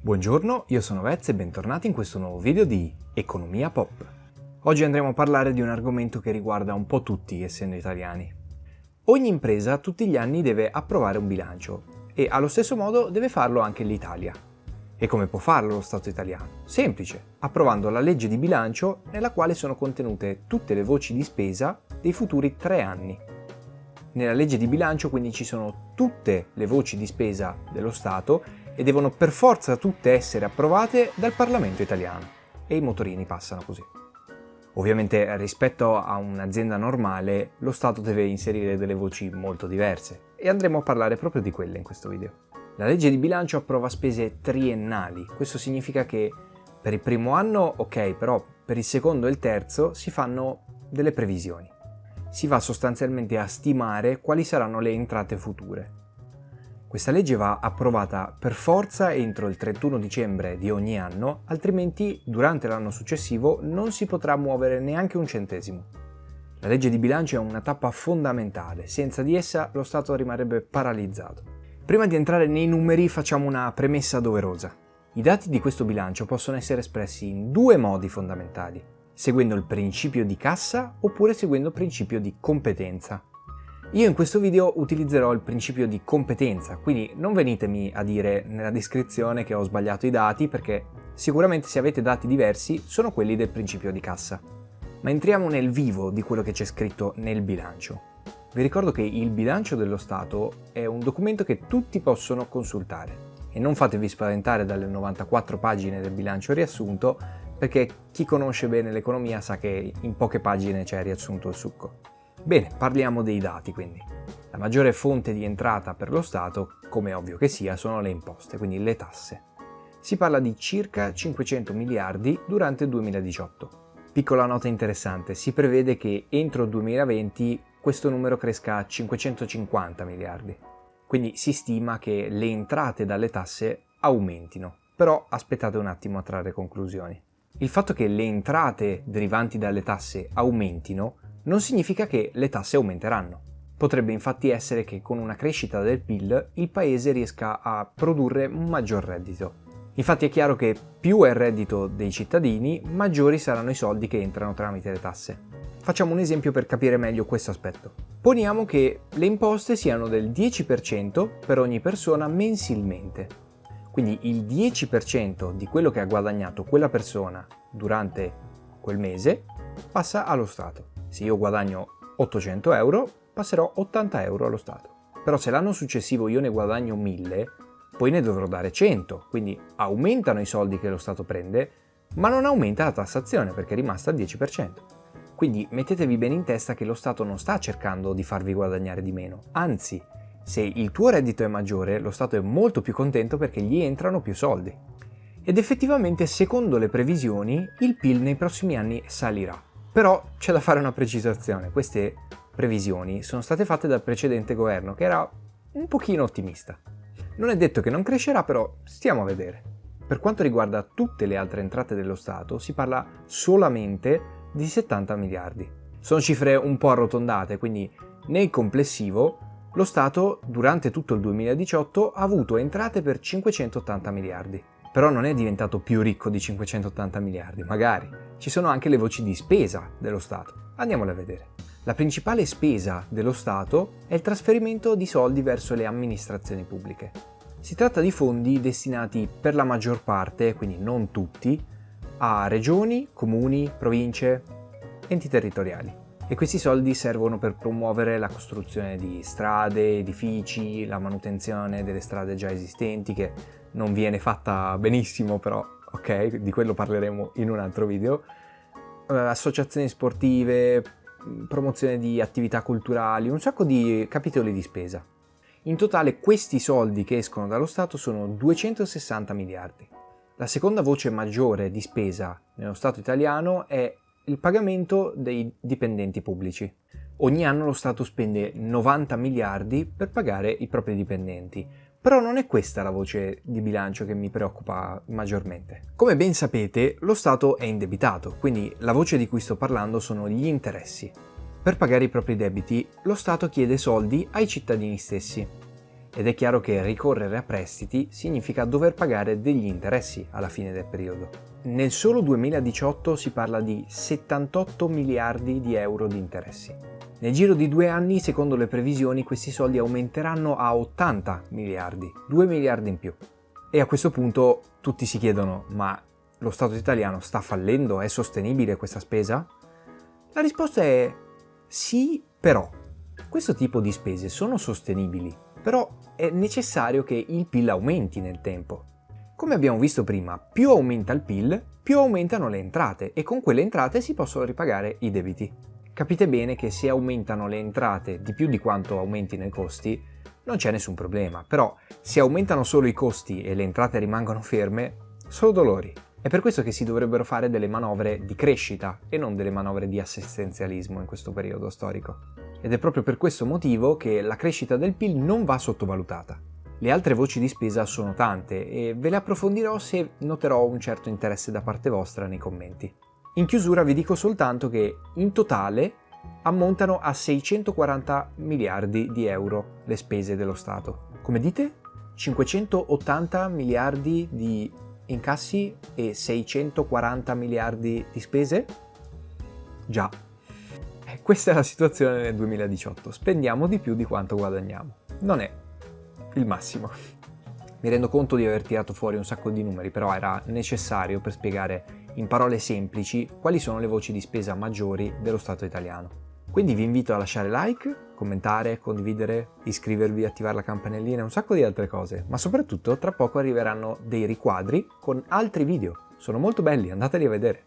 Buongiorno, io sono Vez e bentornati in questo nuovo video di Economia Pop. Oggi andremo a parlare di un argomento che riguarda un po' tutti, essendo italiani. Ogni impresa tutti gli anni deve approvare un bilancio e allo stesso modo deve farlo anche l'Italia. E come può farlo lo Stato italiano? Semplice, approvando la legge di bilancio nella quale sono contenute tutte le voci di spesa dei futuri 3 anni. Nella legge di bilancio quindi ci sono tutte le voci di spesa dello Stato e devono per forza tutte essere approvate dal Parlamento italiano e i motorini passano così. Ovviamente rispetto a un'azienda normale lo Stato deve inserire delle voci molto diverse e andremo a parlare proprio di quelle in questo video. La legge di bilancio approva spese triennali, questo significa che per il primo anno ok, però per il secondo e il terzo si fanno delle previsioni. Si va sostanzialmente a stimare quali saranno le entrate future. Questa legge va approvata per forza entro il 31 dicembre di ogni anno, altrimenti durante l'anno successivo non si potrà muovere neanche un centesimo. La legge di bilancio è una tappa fondamentale, senza di essa lo Stato rimarrebbe paralizzato. Prima di entrare nei numeri facciamo una premessa doverosa. I dati di questo bilancio possono essere espressi in due modi fondamentali, seguendo il principio di cassa oppure seguendo il principio di competenza. Io in questo video utilizzerò il principio di competenza, quindi non venitemi a dire nella descrizione che ho sbagliato i dati perché sicuramente se avete dati diversi sono quelli del principio di cassa. Ma entriamo nel vivo di quello che c'è scritto nel bilancio. Vi ricordo che il bilancio dello Stato è un documento che tutti possono consultare e non fatevi spaventare dalle 94 pagine del bilancio riassunto perché chi conosce bene l'economia sa che in poche pagine c'è riassunto il succo. Bene, parliamo dei dati quindi. La maggiore fonte di entrata per lo Stato, come è ovvio che sia, sono le imposte, quindi le tasse. Si parla di circa 500 miliardi durante il 2018. Piccola nota interessante, si prevede che entro il 2020 questo numero cresca a 550 miliardi. Quindi si stima che le entrate dalle tasse aumentino. Però aspettate un attimo a trarre conclusioni. Il fatto che le entrate derivanti dalle tasse aumentino non significa che le tasse aumenteranno. Potrebbe infatti essere che con una crescita del PIL il paese riesca a produrre un maggior reddito. Infatti è chiaro che più è il reddito dei cittadini, maggiori saranno i soldi che entrano tramite le tasse. Facciamo un esempio per capire meglio questo aspetto. Poniamo che le imposte siano del 10% per ogni persona mensilmente. Quindi il 10% di quello che ha guadagnato quella persona durante quel mese passa allo Stato. Se io guadagno 800 euro, passerò 80 euro allo Stato. Però se l'anno successivo io ne guadagno 1000, poi ne dovrò dare 100, quindi aumentano i soldi che lo Stato prende, ma non aumenta la tassazione perché è rimasta al 10%. Quindi mettetevi bene in testa che lo Stato non sta cercando di farvi guadagnare di meno, anzi, se il tuo reddito è maggiore, lo Stato è molto più contento perché gli entrano più soldi. Ed effettivamente, secondo le previsioni, il PIL nei prossimi anni salirà. Però c'è da fare una precisazione, queste previsioni sono state fatte dal precedente governo che era un pochino ottimista. Non è detto che non crescerà, però stiamo a vedere. Per quanto riguarda tutte le altre entrate dello Stato si parla solamente di 70 miliardi. Sono cifre un po' arrotondate, quindi nel complessivo lo Stato durante tutto il 2018 ha avuto entrate per 580 miliardi. Però non è diventato più ricco di 580 miliardi, magari. Ci sono anche le voci di spesa dello Stato. Andiamole a vedere. La principale spesa dello Stato è il trasferimento di soldi verso le amministrazioni pubbliche. Si tratta di fondi destinati per la maggior parte, quindi non tutti, a regioni, comuni, province, enti territoriali. E questi soldi servono per promuovere la costruzione di strade, edifici, la manutenzione delle strade già esistenti, che non viene fatta benissimo, però ok, di quello parleremo in un altro video. Associazioni sportive, promozione di attività culturali, un sacco di capitoli di spesa. In totale questi soldi che escono dallo Stato sono 260 miliardi. La seconda voce maggiore di spesa nello Stato italiano è il pagamento dei dipendenti pubblici. Ogni anno lo Stato spende 90 miliardi per pagare i propri dipendenti, però non è questa la voce di bilancio che mi preoccupa maggiormente. Come ben sapete, lo Stato è indebitato, quindi la voce di cui sto parlando sono gli interessi. Per pagare i propri debiti, lo Stato chiede soldi ai cittadini stessi. ed è chiaro che ricorrere a prestiti significa dover pagare degli interessi alla fine del periodo. Nel solo 2018 si parla di 78 miliardi di euro di interessi. Nel giro di 2 anni, secondo le previsioni, questi soldi aumenteranno a 80 miliardi, 2 miliardi in più. E a questo punto tutti si chiedono: ma lo Stato italiano sta fallendo? È sostenibile questa spesa? La risposta è sì, però. Questo tipo di spese sono sostenibili, però è necessario che il PIL aumenti nel tempo. Come abbiamo visto prima, più aumenta il PIL, più aumentano le entrate e con quelle entrate si possono ripagare i debiti. Capite bene che se aumentano le entrate di più di quanto aumentino i costi, non c'è nessun problema, però se aumentano solo i costi e le entrate rimangono ferme, sono dolori. È per questo che si dovrebbero fare delle manovre di crescita e non delle manovre di assistenzialismo in questo periodo storico. Ed è proprio per questo motivo che la crescita del PIL non va sottovalutata. Le altre voci di spesa sono tante e ve le approfondirò se noterò un certo interesse da parte vostra nei commenti. In chiusura vi dico soltanto che in totale ammontano a 640 miliardi di euro le spese dello Stato. Come dite? 580 miliardi di incassi e 640 miliardi di spese? Già. Questa è la situazione nel 2018. Spendiamo di più di quanto guadagniamo. Non è il massimo. Mi rendo conto di aver tirato fuori un sacco di numeri, però era necessario per spiegare in parole semplici quali sono le voci di spesa maggiori dello Stato italiano. Quindi vi invito a lasciare like, commentare, condividere, iscrivervi, attivare la campanellina e un sacco di altre cose, ma soprattutto tra poco arriveranno dei riquadri con altri video. Sono molto belli, andateli a vedere.